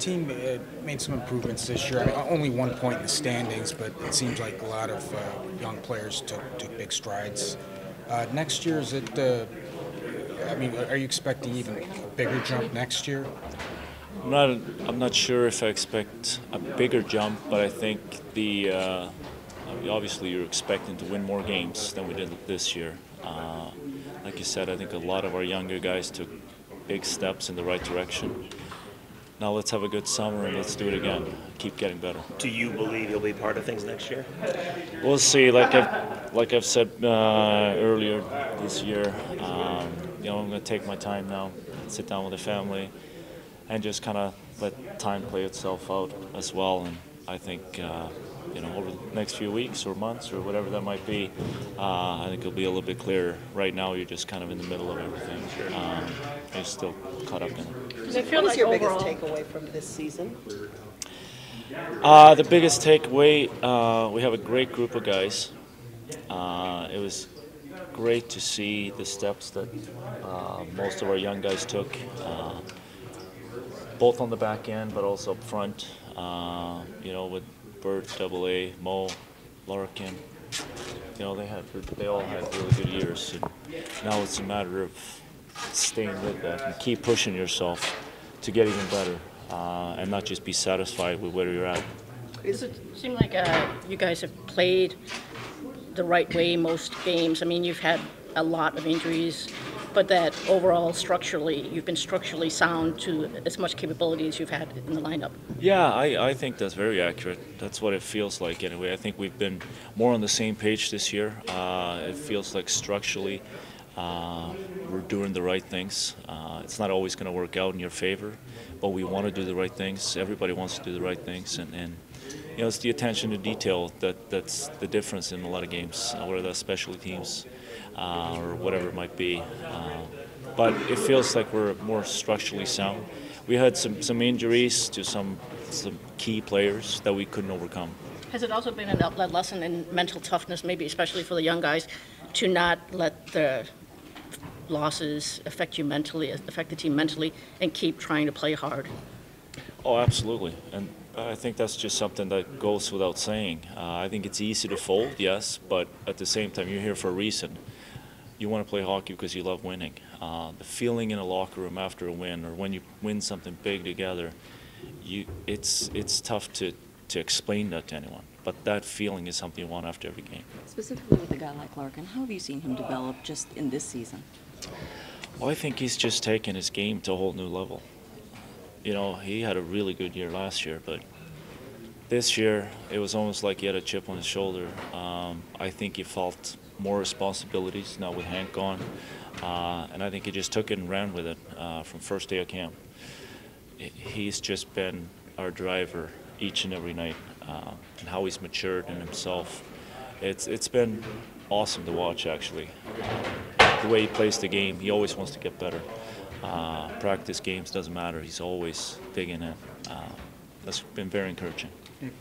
team made some improvements this year. I mean, only 1 point in the standings, but it seems like a lot of young players took big strides. Next year, is it? I mean, are you expecting even a bigger jump next year? I'm not sure if I expect a bigger jump, but I think obviously you're expecting to win more games than we did this year. Like you said, I think a lot of our younger guys took big steps in the right direction. Now let's have a good summer and let's do it again. Keep getting better. Do you believe you'll be part of things next year? We'll see. Like I've said earlier this year, I'm going to take my time now, sit down with the family, and just kind of let time play itself out as well. And I think over the next few weeks or months or whatever that might be, I think it'll be a little bit clearer. Right now, you're just kind of in the middle of everything. You're still caught up in it. What was your biggest takeaway from this season? The biggest takeaway, we have a great group of guys. It was great to see the steps that most of our young guys took, both on the back end but also up front. With Bert, Double A, Mo, Larkin. They all had really good years. And now it's a matter of staying with that and keep pushing yourself to get even better, and not just be satisfied with where you're at. Does it seem like you guys have played the right way most games? I mean, you've had a lot of injuries, but that overall structurally, you've been structurally sound to as much capability as you've had in the lineup. Yeah, I think that's very accurate. That's what it feels like anyway. I think we've been more on the same page this year. It feels like structurally we're doing the right things. It's not always going to work out in your favor, but we want to do the right things. Everybody wants to do the right things, and it's the attention to detail that's the difference in a lot of games, whether that's special teams or whatever it might be. But it feels like we're more structurally sound. We had some injuries to some key players that we couldn't overcome. Has it also been a lesson in mental toughness, maybe especially for the young guys, to not let the losses affect the team mentally, and keep trying to play hard? Oh, absolutely. And I think that's just something that goes without saying. I think it's easy to fold, yes, but at the same time, you're here for a reason. You want to play hockey because you love winning. The feeling in a locker room after a win, or when you win something big together, it's tough to explain that to anyone. But that feeling is something you want after every game. Specifically with a guy like Larkin, how have you seen him develop just in this season? Well, I think he's just taken his game to a whole new level. He had a really good year last year, but this year it was almost like he had a chip on his shoulder. I think he felt more responsibilities now with Hank gone, and I think he just took it and ran with it from first day of camp. He's just been our driver each and every night, and how he's matured in himself. It's been awesome to watch, actually. The way he plays the game, he always wants to get better. Practice games doesn't matter. He's always digging in. That's been very encouraging. Nick,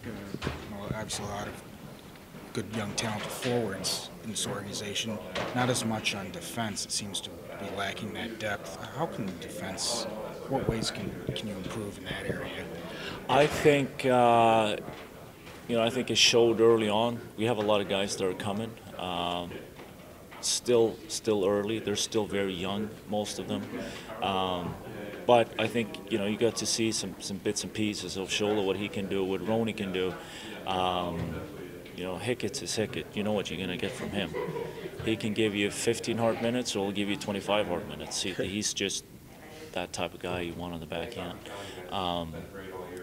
obviously a lot of good young talented forwards in this organization. Not as much on defense. It seems to be lacking that depth. How can defense? What ways can you improve in that area? I think I think it showed early on. We have a lot of guys that are coming. Still early. They're still very young, most of them. But I think you got to see some bits and pieces of Shola, what he can do, what Roney can do. Hickett's is Hickett. You know what you're going to get from him. He can give you 15 hard minutes, or he'll give you 25 hard minutes. He's just that type of guy you want on the back end.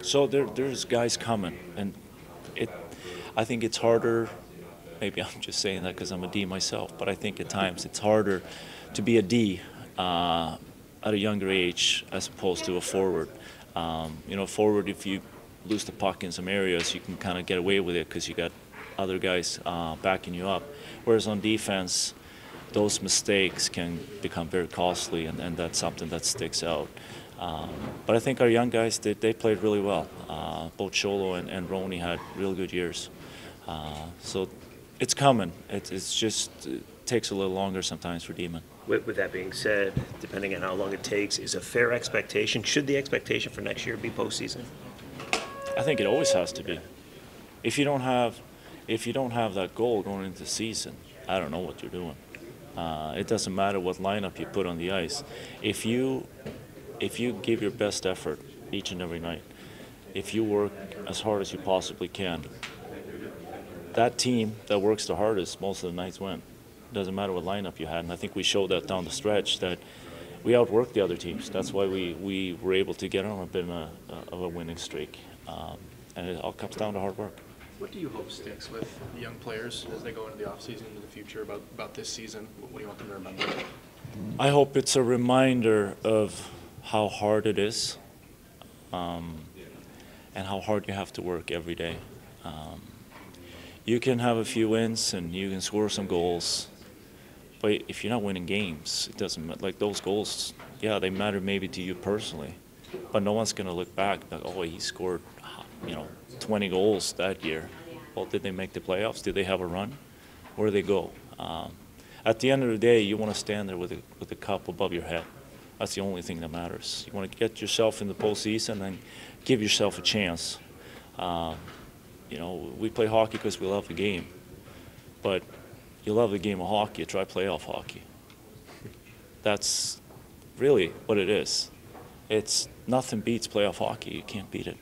So there's guys coming, and I think it's harder. Maybe I'm just saying that because I'm a D myself, but I think at times it's harder to be a D at a younger age as opposed to a forward. Forward, if you lose the puck in some areas, you can kind of get away with it because you got other guys backing you up. Whereas on defense, those mistakes can become very costly, and that's something that sticks out. But I think our young guys, they played really well. Both Sholo and Roney had real good years. So it's coming. It takes a little longer sometimes for Demon. With that being said, depending on how long it takes, is a fair expectation, should the expectation for next year be postseason? I think it always has to be. If you don't have that goal going into the season, I don't know what you're doing. It doesn't matter what lineup you put on the ice. If you give your best effort each and every night, if you work as hard as you possibly can, that team that works the hardest most of the nights win. It doesn't matter what lineup you had, and I think we showed that down the stretch that we outworked the other teams. That's why we were able to get on a bit of a winning streak, and it all comes down to hard work. What do you hope sticks with the young players as they go into the offseason, into the future, about this season? What do you want them to remember? I hope it's a reminder of how hard it is, and how hard you have to work every day. You can have a few wins and you can score some goals, but if you're not winning games, it doesn't matter. Like those goals, yeah, they matter maybe to you personally, but no one's going to look back like, oh, he scored, 20 goals that year. Well, did they make the playoffs? Did they have a run? Where did they go? At the end of the day, you want to stand there with a cup above your head. That's the only thing that matters. You want to get yourself in the postseason and give yourself a chance. We play hockey because we love the game, but you love the game of hockey, try playoff hockey. That's really what it is. It's nothing beats playoff hockey. You can't beat it.